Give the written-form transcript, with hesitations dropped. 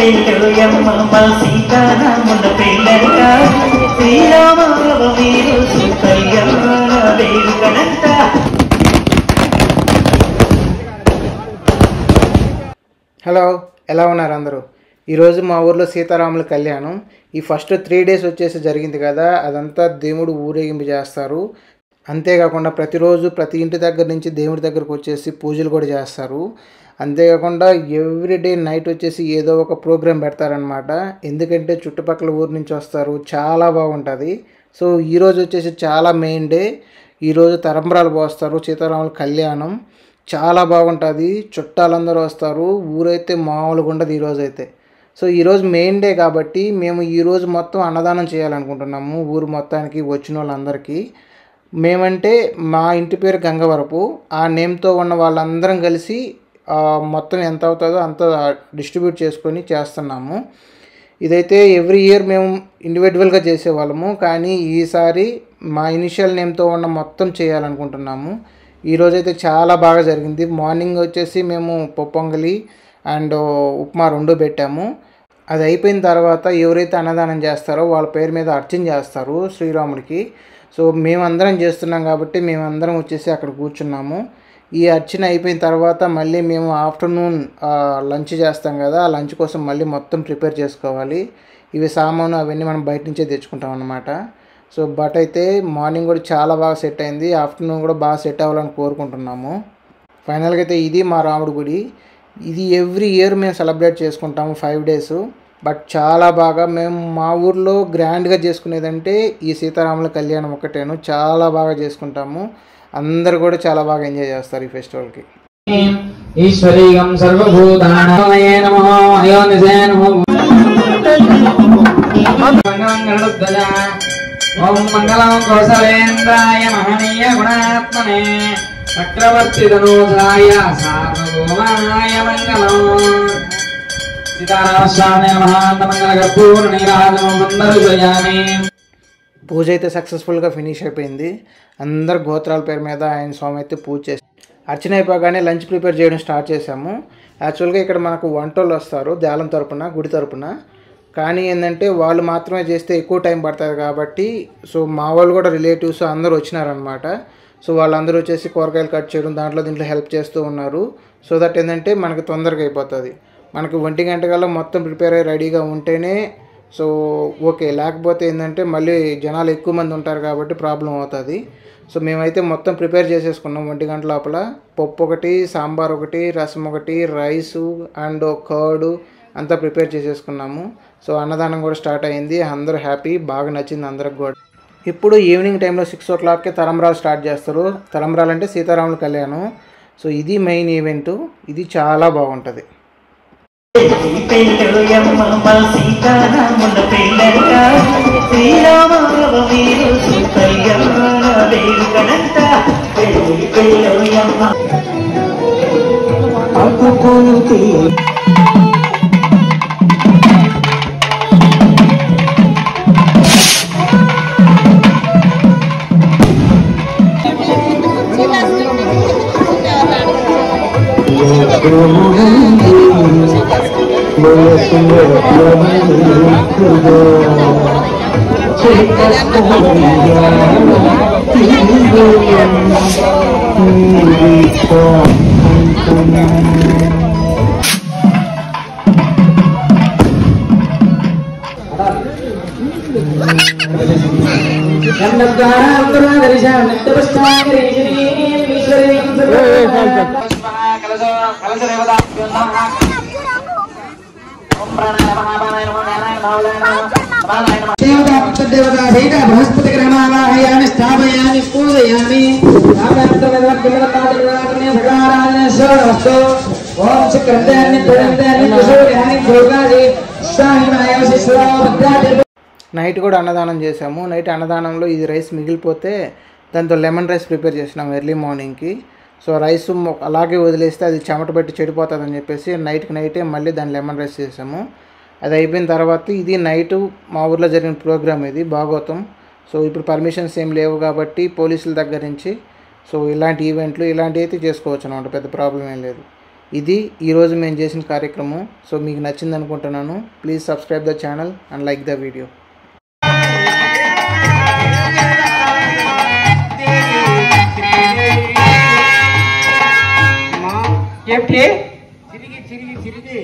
పెళ్ళోయమ్మ మా సీతారాముల పెళ్ళంట శ్రీరామనవమి రోజు కళ్యాణ వేడుకలంట. హలో, ఎలా ఉన్నారు అందరూ? ఈరోజు మా ఊర్లో సీతారాముల కళ్యాణం. ఈ ఫస్ట్ 3 days వచ్చేసి జరిగింది కదా, అదంతా దేవుడు ఊరేగింపు చేస్తారు. అంతేకాకుండా ప్రతిరోజు ప్రతి ఇంటి దగ్గర నుంచి దేవుడి దగ్గరకు వచ్చేసి పూజలు కూడా చేస్తారు. అంతేకాకుండా ఎవ్రీడే నైట్ వచ్చేసి ఏదో ఒక ప్రోగ్రాం పెడతారనమాట. ఎందుకంటే చుట్టుపక్కల ఊరు నుంచి వస్తారు, చాలా బాగుంటుంది. సో ఈరోజు వచ్చేసి చాలా మెయిన్ డే. ఈరోజు తలంబ్రాలు పోస్తారు, సీతారాముల కళ్యాణం చాలా బాగుంటుంది. చుట్టాలందరూ వస్తారు, ఊరైతే మామూలుగా ఉండదు ఈరోజు అయితే. సో ఈరోజు మెయిన్ డే కాబట్టి మేము ఈరోజు మొత్తం అన్నదానం చేయాలనుకుంటున్నాము ఊరు మొత్తానికి వచ్చిన వాళ్ళందరికీ. మేమంటే మా ఇంటి పేరు గంగవరపు, ఆ నేమ్తో ఉన్న వాళ్ళందరం కలిసి మొత్తం ఎంత అవుతుందో అంత డిస్ట్రిబ్యూట్ చేసుకొని చేస్తున్నాము. ఇదైతే ఎవ్రీ ఇయర్ మేము ఇండివిజువల్గా చేసేవాళ్ళము, కానీ ఈసారి మా ఇనిషియల్ నేమ్తో ఉన్న మొత్తం చేయాలనుకుంటున్నాము. ఈరోజైతే చాలా బాగా జరిగింది. మార్నింగ్ వచ్చేసి మేము పొంగలి అండ్ ఉప్మా 2 పెట్టాము. అది అయిపోయిన తర్వాత ఎవరైతే అన్నదానం చేస్తారో వాళ్ళ పేరు మీద అర్చన చేస్తారు శ్రీరాముడికి. సో మేమందరం చేస్తున్నాం కాబట్టి మేమందరం వచ్చేసి అక్కడ కూర్చున్నాము. ఈ అర్చన అయిపోయిన తర్వాత మళ్ళీ మేము ఆఫ్టర్నూన్ లంచ్ చేస్తాం కదా, ఆ లంచ్ కోసం మళ్ళీ మొత్తం ప్రిపేర్ చేసుకోవాలి. ఇవి సామాను అవన్నీ మనం బయట నుంచే తెచ్చుకుంటాం అన్నమాట. సో బట్ అయితే మార్నింగ్ కూడా చాలా బాగా సెట్ అయింది, ఆఫ్టర్నూన్ కూడా బాగా సెట్ అవ్వాలని కోరుకుంటున్నాము. ఫైనల్గా అయితే ఇది మా రాముడి గుడి. ఇది ఎవ్రీ ఇయర్ మేము సెలబ్రేట్ చేసుకుంటాము 5 days. బట్ చాలా బాగా మేము మా ఊర్లో గ్రాండ్గా చేసుకునేదంటే ఈ సీతారాముల కళ్యాణం ఒకటేను. చాలా బాగా చేసుకుంటాము, అందరు కూడా చాలా బాగా ఎంజాయ్ చేస్తారు ఈ ఫెస్టివల్కి. ఈశ్వరీయం సర్వభూతానాయ నమః అయోనిజే నమః. ఓం మంగళం కౌసలేంద్రాయ మహనీయ గుణాత్మనే చక్రవర్తి తనూజాయ సార్వభౌమాయ మంగళం. సీతారామస్వామి మహాంతమంగళ కర్పూర నీరాజనం మందరుజయామి. పూజ అయితే సక్సెస్ఫుల్గా ఫినిష్ అయిపోయింది. అందరు గోత్రాల పేరు మీద ఆయన స్వామి అయితే పూజ చేసి అర్చన అయిపోగానే లంచ్ ప్రిపేర్ చేయడం స్టార్ట్ చేసాము. యాక్చువల్గా ఇక్కడ మనకు వంటోళ్ళు వస్తారు దేవాలయం తరపున, గుడి తరపున. కానీ ఏంటంటే వాళ్ళు మాత్రమే చేస్తే ఎక్కువ టైం పడుతుంది కాబట్టి సో మా వాళ్ళు కూడా రిలేటివ్స్ అందరూ వచ్చినారనమాట. సో వాళ్ళందరూ వచ్చేసి కూరగాయలు కట్ చేయడం దీంట్లో హెల్ప్ చేస్తూ ఉన్నారు. సో దట్ ఏంటంటే మనకి తొందరగా అయిపోతుంది. మనకి 1 గంట కల్లా మొత్తం ప్రిపేర్ అయ్యి రెడీగా ఉంటేనే సో ఓకే, లేకపోతే ఏంటంటే మళ్ళీ జనాలు ఎక్కువ మంది ఉంటారు కాబట్టి ప్రాబ్లం అవుతుంది. సో మేమైతే మొత్తం ప్రిపేర్ చేసేసుకున్నాం 1 గంట లోపల. పప్పు ఒకటి, సాంబార్ ఒకటి, రసం ఒకటి, రైసు అండ్ కర్డ్ అంతా ప్రిపేర్ చేసేసుకున్నాము. సో అన్నదానం కూడా స్టార్ట్ అయింది, అందరూ హ్యాపీ, బాగా నచ్చింది అందరికి కూడా. ఇప్పుడు ఈవినింగ్ టైంలో 6 o'clockకే తలంబ్రాలు స్టార్ట్ చేస్తారు. తలంబ్రాలు అంటే సీతారాముల కళ్యాణం. సో ఇది మెయిన్ ఈవెంట్, ఇది చాలా బాగుంటుంది. పెళ్ళోయమ్మ మా సీతారాముల పెళ్ళంట శ్రీరామనవమి రోజు కళ్యాణ వేడుకలంట. పెళ్ళోయమ్మ అప్పుకుంటే బృహస్పతి గ్రహమావాహయామి స్థాపయామి పూజయామి. ఓం నైట్ కూడా అన్నదానం చేసాము. నైట్ అన్నదానంలో ఇది రైస్ మిగిలిపోతే దాంతో లెమన్ రైస్ ప్రిపేర్ చేసినాము ఎర్లీ మార్నింగ్కి. సో రైస్ అలాగే వదిలేస్తే అది చెమట పెట్టి చెడిపోతుందని చెప్పేసి నైటే మళ్ళీ దాన్ని లెమన్ రైస్ చేసాము. అది అయిపోయిన తర్వాత ఇది నైటు మా ఊర్లో జరిగిన ప్రోగ్రామ్, ఇది భాగవతం. సో ఇప్పుడు పర్మిషన్స్ ఏం లేవు కాబట్టి పోలీసుల దగ్గర నుంచి సో ఇలాంటి ఈవెంట్లు ఇలాంటివి అయితే చేసుకోవచ్చు అన్నమాట, పెద్ద ప్రాబ్లం ఏం లేదు. ఇది ఈరోజు మేము చేసిన కార్యక్రమం. సో మీకు నచ్చింది అనుకుంటున్నాను. Please subscribe the channel and like the video. ఏమిటి చిరిగి